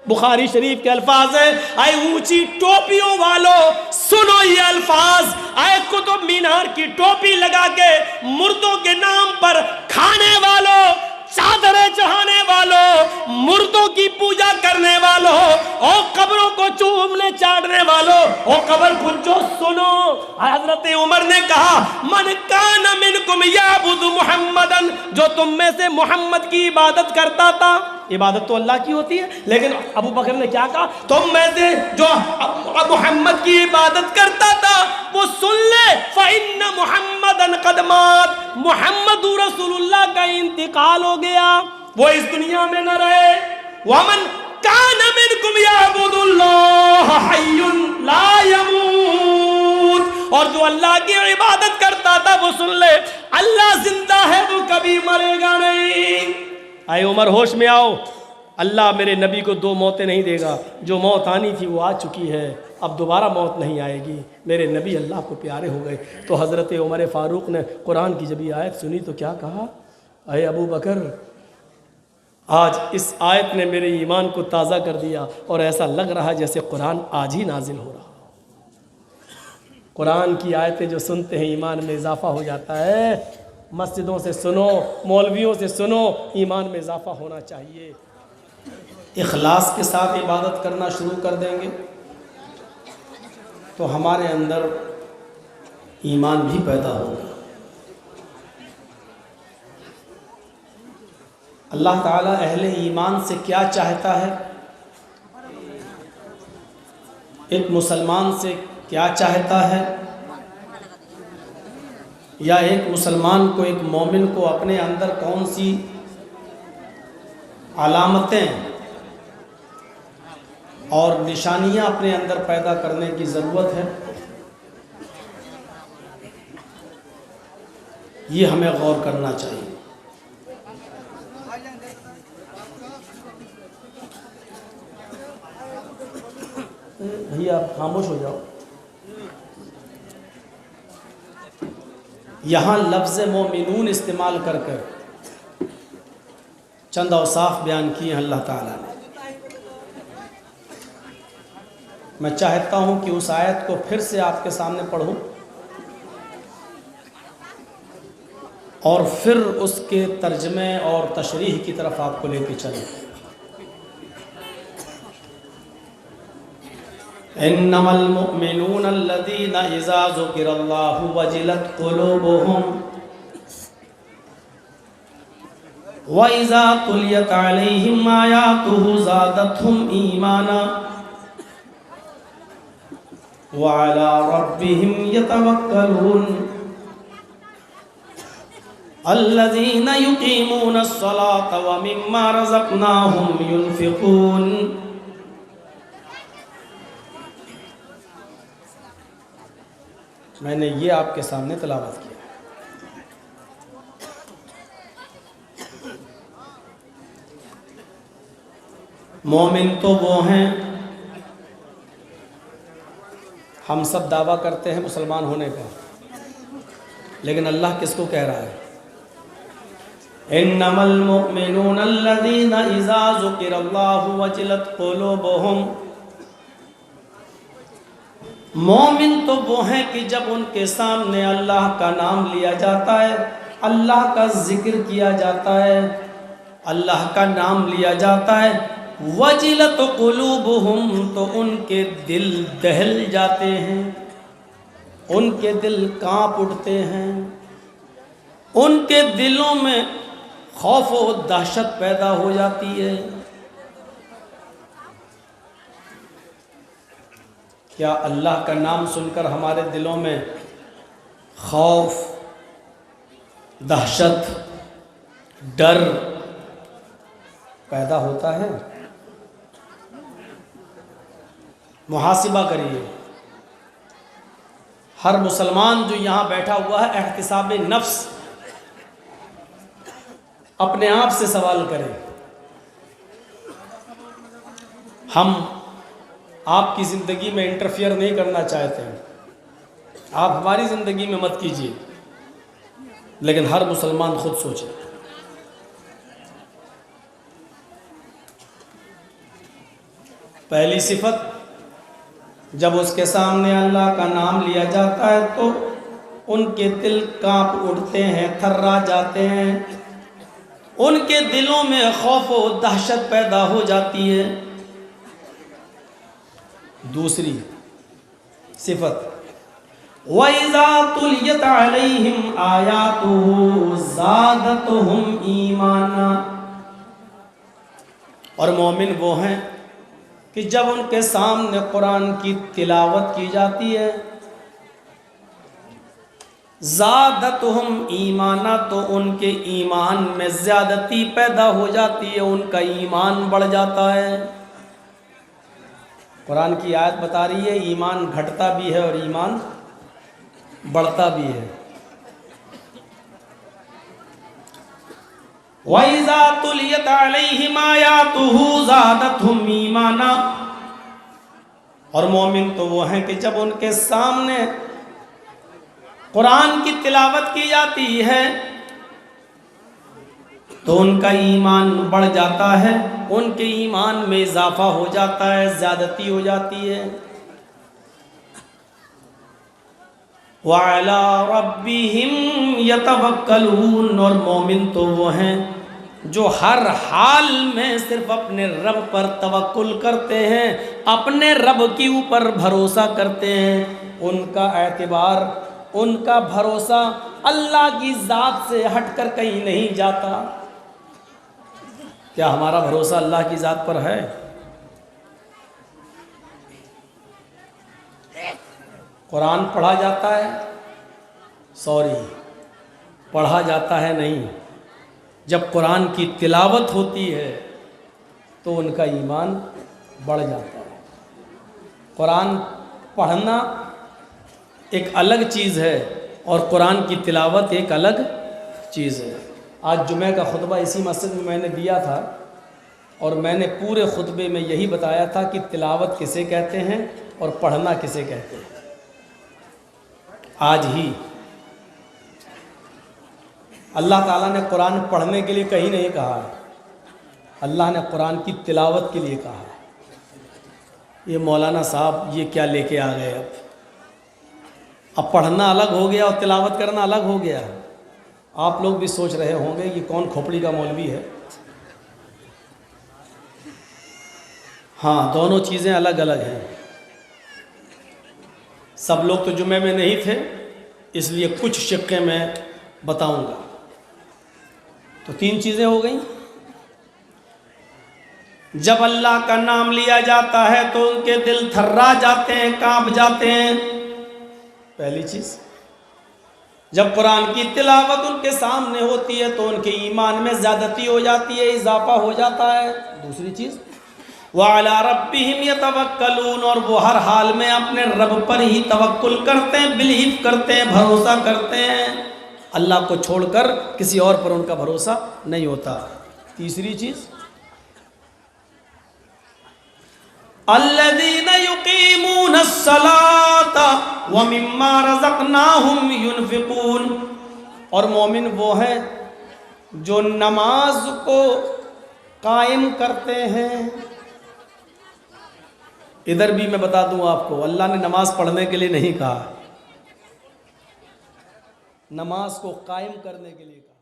بخاری شریف کے الفاظ ہیں، اے اونچی ٹوپیوں والوں سنو یہ الفاظ، اے قطب مینار کی ٹوپی لگا کے مردوں کے نام پر کھانے والوں، چادریں چڑھانے والوں، مردوں کی پوجا کرنے والوں اور قبروں کو چومنے چاٹنے والوں، اور قبر پھنچو سنو۔ حضرت عمر نے کہا من کان منکم یعبد محمدن، جو تم میں سے محمد کی عبادت کرتا تھا، عبادت تو اللہ کی ہوتی ہے، لیکن ابو بکر نے کیا کہا، تم میں سے جو محمد کی عبادت کرتا تھا وہ سن لے فَإِنَّ مُحَمَّدًا قَدْ مَاتَ، محمد رسول اللہ کا انتقال ہو گیا، وہ اس دنیا میں نہ رہے۔ وَمَنْ كَانَ مِنْكُمْ يَعْبُدُ اللَّهَ حَيٌّ لَا يَمُوتُ، اور جو اللہ کی عبادت کرتا تھا وہ سن لے اللہ زندہ ہے، وہ کبھی مرے گا نہیں۔ اے عمر ہوش میں آؤ، اللہ میرے نبی کو دو موتیں نہیں دے گا، جو موت آنی تھی وہ آ چکی ہے، اب دوبارہ موت نہیں آئے گی، میرے نبی اللہ کو پیارے ہو گئے۔ تو حضرت عمر فاروق نے قرآن کی جب یہ آیت سنی تو کیا کہا، اے ابو بکر آج اس آیت نے میرے ایمان کو تازہ کر دیا، اور ایسا لگ رہا جیسے قرآن آج ہی نازل ہو رہا۔ قرآن کی آیتیں جو سنتے ہیں ایمان میں اضافہ ہو جاتا ہے، مسجدوں سے سنو، مولویوں سے سنو، ایمان میں اضافہ ہونا چاہیے۔ اخلاص کے ساتھ عبادت کرنا شروع کر دیں گے تو ہمارے اندر ایمان بھی پیدا ہوگا۔ اللہ تعالیٰ اہل ایمان سے کیا چاہتا ہے، ایک مسلمان سے کیا چاہتا ہے، یا ایک مسلمان کو، ایک مومن کو اپنے اندر کون سی علامتیں اور نشانیاں اپنے اندر پیدا کرنے کی ضرورت ہے، یہ ہمیں غور کرنا چاہیے۔ بھیا آپ خاموش ہو جاؤ۔ یہاں لفظ مومنون استعمال کر کر چند اوصاف بیان کیے ہیں اللہ تعالیٰ نے۔ میں چاہتا ہوں کہ اس آیت کو پھر سے آپ کے سامنے پڑھوں اور پھر اس کے ترجمے اور تشریح کی طرف آپ کو لے کے چلیں۔ انما المؤمنون الذين اذا ذكر الله وجلت قلوبهم واذا تليت عليهم آياته زادتهم ايمانا وعلى ربهم يتوكلون الذين يقيمون الصلاة ومما رزقناهم ينفقون۔ میں نے یہ آپ کے سامنے تلاوت کیا۔ مومن تو وہ ہیں، ہم سب دعویٰ کرتے ہیں مسلمان ہونے کا، لیکن اللہ کس کو کہہ رہا ہے؟ انما المؤمنون الذين اذا ذكر الله وجلت قلوبهم، مومن تو وہ ہیں کہ جب ان کے سامنے اللہ کا نام لیا جاتا ہے، اللہ کا ذکر کیا جاتا ہے، اللہ کا نام لیا جاتا ہے، وجلت قلوبہم، تو ان کے دل دہل جاتے ہیں، ان کے دل کانپ اٹھتے ہیں، ان کے دلوں میں خوف و دہشت پیدا ہو جاتی ہے۔ کیا اللہ کا نام سن کر ہمارے دلوں میں خوف، دہشت، ڈر پیدا ہوتا ہے؟ محاسبہ کریے۔ ہر مسلمان جو یہاں بیٹھا ہوا ہے احتساب نفس اپنے آپ سے سوال کرے۔ ہم آپ کی زندگی میں انٹرفیئر نہیں کرنا چاہتے ہیں، آپ ہماری زندگی میں مت کیجیے، لیکن ہر مسلمان خود سوچے۔ پہلی صفت، جب اس کے سامنے اللہ کا نام لیا جاتا ہے تو ان کے دل کانپ اٹھتے ہیں، تھرا جاتے ہیں، ان کے دلوں میں خوف و دہشت پیدا ہو جاتی ہے۔ دوسری صفت، وَإِذَا تُلِيَتْ عَلَيْهِمْ آيَاتُهُ زَادَتْهُمْ ایمانا، اور مومن وہ ہیں کہ جب ان کے سامنے قرآن کی تلاوت کی جاتی ہے، زادتہم ایمانا، تو ان کے ایمان میں زیادتی پیدا ہو جاتی ہے، ان کا ایمان بڑھ جاتا ہے۔ قرآن کی آیت بتا رہی ہے ایمان گھٹتا بھی ہے اور ایمان بڑھتا بھی ہے۔ وَإِذَا تُلِيَتْ عَلَيْهِمْ آيَاتُهُ زَادَتْهُمْ ایمانا، اور مومن تو وہ ہیں کہ جب ان کے سامنے قرآن کی تلاوت کی جاتی ہے تو ان کا ایمان بڑھ جاتا ہے، ان کے ایمان میں اضافہ ہو جاتا ہے، زیادتی ہو جاتی ہے۔ وَعَلَىٰ رَبِّهِمْ يَتَوَكَّلُونَ، اور مومن تو وہ ہیں جو ہر حال میں صرف اپنے رب پر توکل کرتے ہیں، اپنے رب کے اوپر بھروسہ کرتے ہیں۔ ان کا اعتبار، ان کا بھروسہ اللہ کی ذات سے ہٹ کر کہیں نہیں جاتا۔ کیا ہمارا بھروسہ اللہ کی ذات پر ہے؟ قرآن پڑھا جاتا ہے، پڑھا جاتا ہے نہیں، جب قرآن کی تلاوت ہوتی ہے تو ان کا ایمان بڑھ جاتا ہے۔ قرآن پڑھنا ایک الگ چیز ہے اور قرآن کی تلاوت ایک الگ چیز ہے۔ آج جمعہ کا خطبہ اسی مسجد میں نے دیا تھا اور میں نے پورے خطبے میں یہی بتایا تھا کہ تلاوت کسے کہتے ہیں اور پڑھنا کسے کہتے ہیں۔ آج ہی اللہ تعالیٰ نے قرآن پڑھنے کے لیے کہیں نہیں کہا ہے، اللہ نے قرآن کی تلاوت کے لیے کہا ہے۔ یہ مولانا صاحب یہ کیا لے کے آ گئے؟ اب پڑھنا الگ ہو گیا اور تلاوت کرنا الگ ہو گیا۔ آپ لوگ بھی سوچ رہے ہوں گے یہ کون کھوپڑی کا مولوی ہے۔ ہاں، دونوں چیزیں الگ الگ ہیں۔ سب لوگ تو جمعے میں نہیں تھے، اس لیے کچھ شقیں میں بتاؤں گا۔ تو 3 چیزیں ہو گئیں۔ جب اللہ کا نام لیا جاتا ہے تو ان کے دل تھرا جاتے ہیں، کانپ جاتے ہیں، پہلی چیز۔ جب قرآن کی تلاوت ان کے سامنے ہوتی ہے تو ان کے ایمان میں زیادتی ہو جاتی ہے، اضافہ ہو جاتا ہے، دوسری چیز۔ وَعَلَىٰ رَبِّهِمْ يَتَوَكَّلُونَ، اور وہ ہر حال میں اپنے رب پر ہی توکل کرتے ہیں، بلیو کرتے ہیں، بھروسہ کرتے ہیں، اللہ کو چھوڑ کر کسی اور پر ان کا بھروسہ نہیں ہوتا۔ تیسری چیز، الَّذِينَ يُقِيمُونَ الصَّلَاةَ وَمِمَّا رَزَقْنَاهُمْ يُنْفِقُونَ، اور مومن وہ ہیں جو نماز کو قائم کرتے ہیں۔ ادھر بھی میں بتا دوں آپ کو، اللہ نے نماز پڑھنے کے لیے نہیں کہا، نماز کو قائم کرنے کے لیے کہا۔